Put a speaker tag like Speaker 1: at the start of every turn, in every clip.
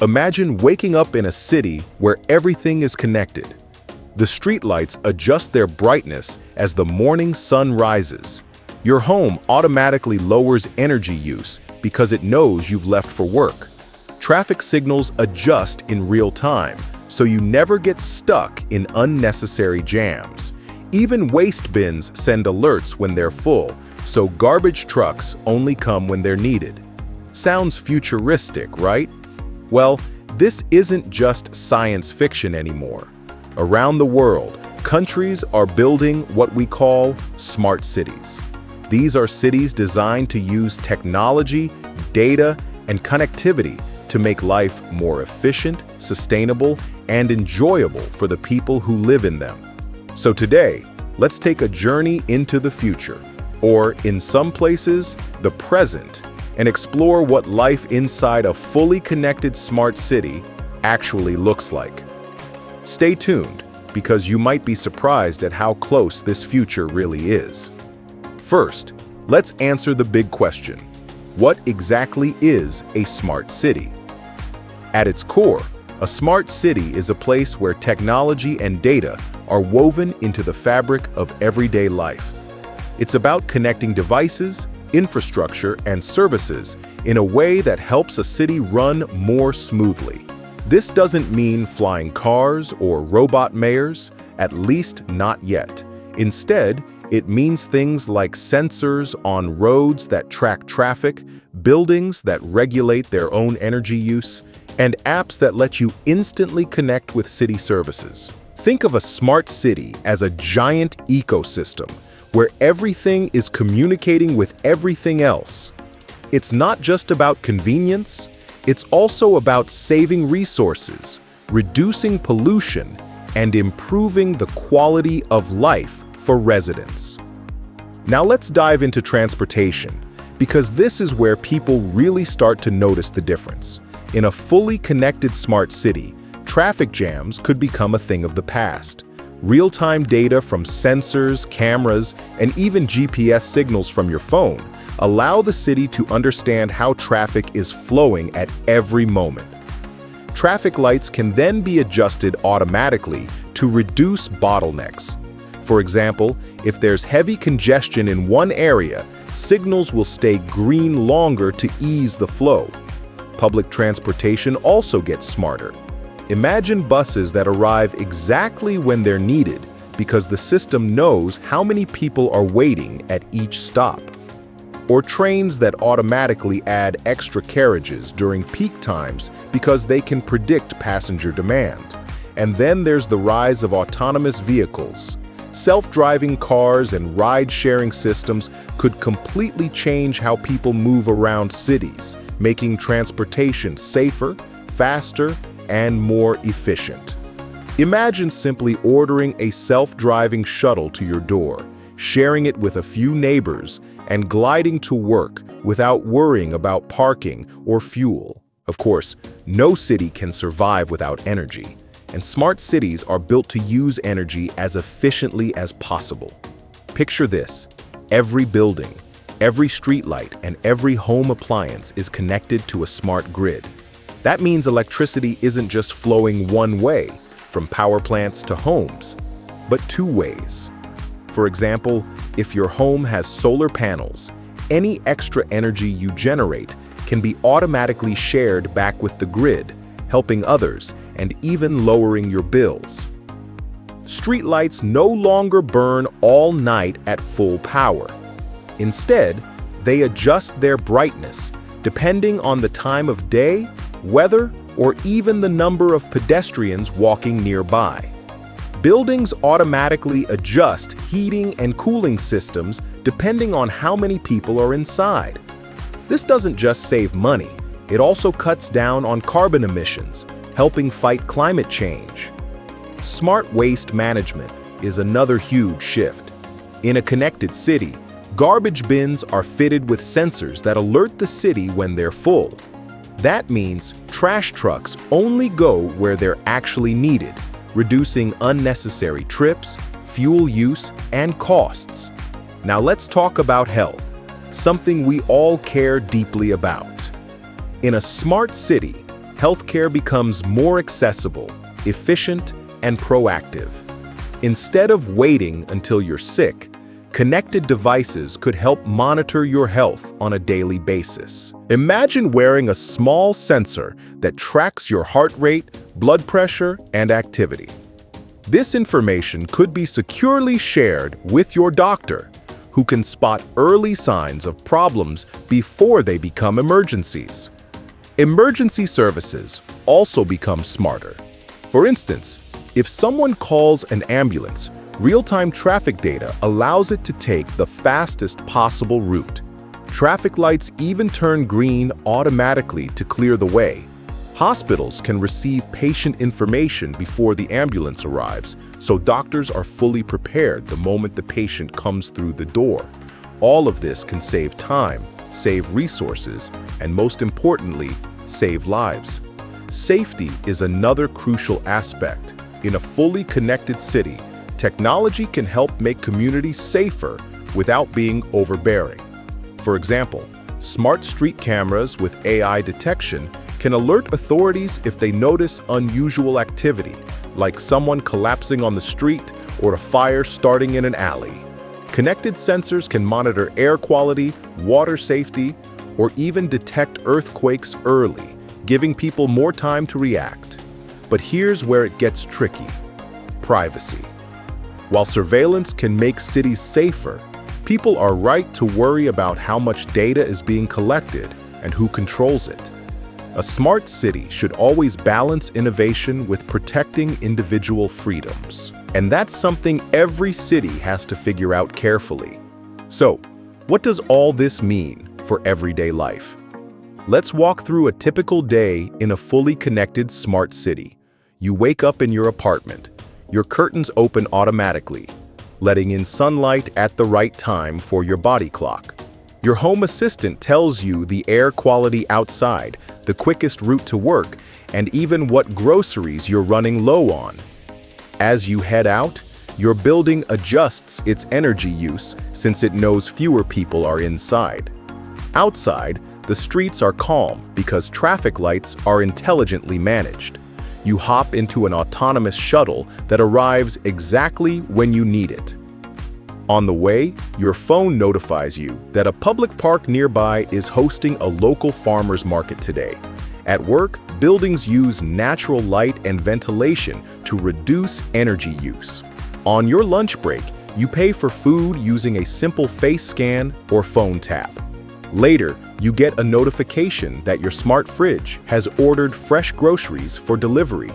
Speaker 1: Imagine waking up in a city where everything is connected. The streetlights adjust their brightness as the morning sun rises. Your home automatically lowers energy use because it knows you've left for work. Traffic signals adjust in real time, so you never get stuck in unnecessary jams. Even waste bins send alerts when they're full, so garbage trucks only come when they're needed. Sounds futuristic, right? Well, this isn't just science fiction anymore. Around the world, countries are building what we call smart cities. These are cities designed to use technology, data, and connectivity to make life more efficient, sustainable, and enjoyable for the people who live in them. So today, let's take a journey into the future, or in some places, the present, and explore what life inside a fully connected smart city actually looks like. Stay tuned, because you might be surprised at how close this future really is. First, let's answer the big question. What exactly is a smart city? At its core, a smart city is a place where technology and data are woven into the fabric of everyday life. It's about connecting devices, infrastructure, and services in a way that helps a city run more smoothly. This doesn't mean flying cars or robot mayors, at least not yet. Instead, it means things like sensors on roads that track traffic, buildings that regulate their own energy use, and apps that let you instantly connect with city services. Think of a smart city as a giant ecosystem where everything is communicating with everything else. It's not just about convenience, it's also about saving resources, reducing pollution, and improving the quality of life for residents. Now let's dive into transportation, because this is where people really start to notice the difference. In a fully connected smart city, traffic jams could become a thing of the past. Real-time data from sensors, cameras, and even GPS signals from your phone allow the city to understand how traffic is flowing at every moment. Traffic lights can then be adjusted automatically to reduce bottlenecks. For example, if there's heavy congestion in one area, signals will stay green longer to ease the flow. Public transportation also gets smarter. Imagine buses that arrive exactly when they're needed because the system knows how many people are waiting at each stop. Or trains that automatically add extra carriages during peak times because they can predict passenger demand. And then there's the rise of autonomous vehicles. Self-driving cars and ride-sharing systems could completely change how people move around cities, making transportation safer, faster, and more efficient. Imagine simply ordering a self-driving shuttle to your door, sharing it with a few neighbors, and gliding to work without worrying about parking or fuel. Of course, no city can survive without energy, and smart cities are built to use energy as efficiently as possible. Picture this: every building, every streetlight, and every home appliance is connected to a smart grid. That means electricity isn't just flowing one way, from power plants to homes, but two ways. For example, if your home has solar panels, any extra energy you generate can be automatically shared back with the grid, helping others and even lowering your bills. Streetlights no longer burn all night at full power. Instead, they adjust their brightness depending on the time of day, weather, or even the number of pedestrians walking nearby. Buildings automatically adjust heating and cooling systems depending on how many people are inside. This doesn't just save money, it also cuts down on carbon emissions, helping fight climate change. Smart waste management is another huge shift. In a connected city, garbage bins are fitted with sensors that alert the city when they're full. That means trash trucks only go where they're actually needed, reducing unnecessary trips, fuel use, and costs. Now let's talk about health, something we all care deeply about. In a smart city, healthcare becomes more accessible, efficient, and proactive. Instead of waiting until you're sick, connected devices could help monitor your health on a daily basis. Imagine wearing a small sensor that tracks your heart rate, blood pressure, and activity. This information could be securely shared with your doctor, who can spot early signs of problems before they become emergencies. Emergency services also become smarter. For instance, if someone calls an ambulance, real-time traffic data allows it to take the fastest possible route. Traffic lights even turn green automatically to clear the way. Hospitals can receive patient information before the ambulance arrives, so doctors are fully prepared the moment the patient comes through the door. All of this can save time, save resources, and most importantly, save lives. Safety is another crucial aspect. In a fully connected city, technology can help make communities safer without being overbearing. For example, smart street cameras with AI detection can alert authorities if they notice unusual activity, like someone collapsing on the street or a fire starting in an alley. Connected sensors can monitor air quality, water safety, or even detect earthquakes early, giving people more time to react. But here's where it gets tricky: privacy. While surveillance can make cities safer, people are right to worry about how much data is being collected and who controls it. A smart city should always balance innovation with protecting individual freedoms. And that's something every city has to figure out carefully. So, what does all this mean for everyday life? Let's walk through a typical day in a fully connected smart city. You wake up in your apartment. Your curtains open automatically, letting in sunlight at the right time for your body clock. Your home assistant tells you the air quality outside, the quickest route to work, and even what groceries you're running low on. As you head out, your building adjusts its energy use since it knows fewer people are inside. Outside, the streets are calm because traffic lights are intelligently managed. You hop into an autonomous shuttle that arrives exactly when you need it. On the way, your phone notifies you that a public park nearby is hosting a local farmers market today. At work, buildings use natural light and ventilation to reduce energy use. On your lunch break, you pay for food using a simple face scan or phone tap. Later, you get a notification that your smart fridge has ordered fresh groceries for delivery.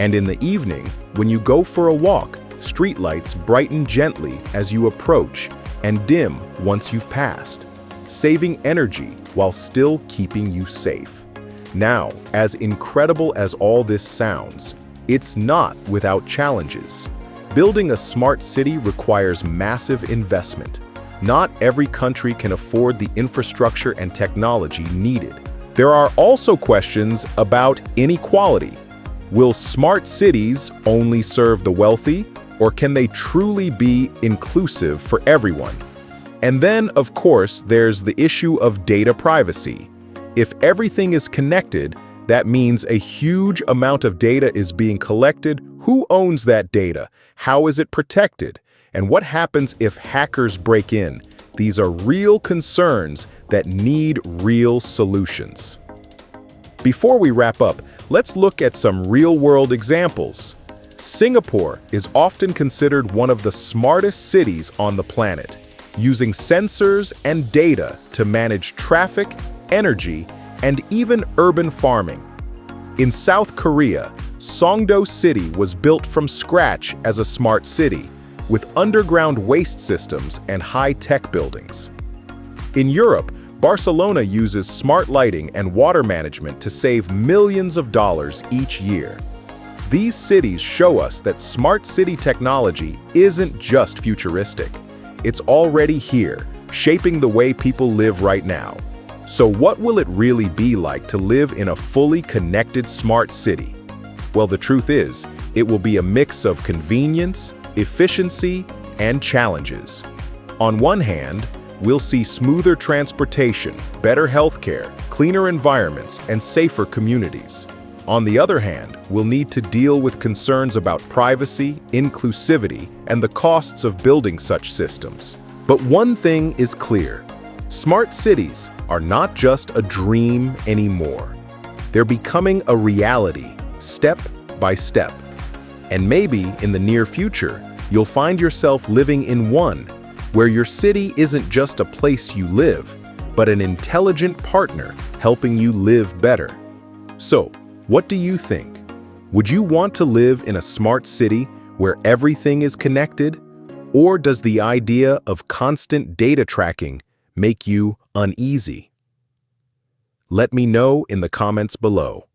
Speaker 1: And in the evening, when you go for a walk, streetlights brighten gently as you approach and dim once you've passed, saving energy while still keeping you safe. Now, as incredible as all this sounds, it's not without challenges. Building a smart city requires massive investment. Not every country can afford the infrastructure and technology needed. There are also questions about inequality. Will smart cities only serve the wealthy, or can they truly be inclusive for everyone? And then, of course, there's the issue of data privacy. If everything is connected, that means a huge amount of data is being collected. Who owns that data? How is it protected? And what happens if hackers break in? These are real concerns that need real solutions. Before we wrap up, let's look at some real-world examples. Singapore is often considered one of the smartest cities on the planet, using sensors and data to manage traffic, energy, and even urban farming. In South Korea, Songdo City was built from scratch as a smart city, with underground waste systems and high-tech buildings. In Europe, Barcelona uses smart lighting and water management to save millions of dollars each year. These cities show us that smart city technology isn't just futuristic. It's already here, shaping the way people live right now. So what will it really be like to live in a fully connected smart city? Well, the truth is, it will be a mix of convenience, efficiency, and challenges. On one hand, we'll see smoother transportation, better healthcare, cleaner environments, and safer communities. On the other hand, we'll need to deal with concerns about privacy, inclusivity, and the costs of building such systems. But one thing is clear: smart cities are not just a dream anymore. They're becoming a reality, step by step. And maybe in the near future, you'll find yourself living in one where your city isn't just a place you live, but an intelligent partner helping you live better. So, what do you think? Would you want to live in a smart city where everything is connected? Or does the idea of constant data tracking make you uneasy? Let me know in the comments below.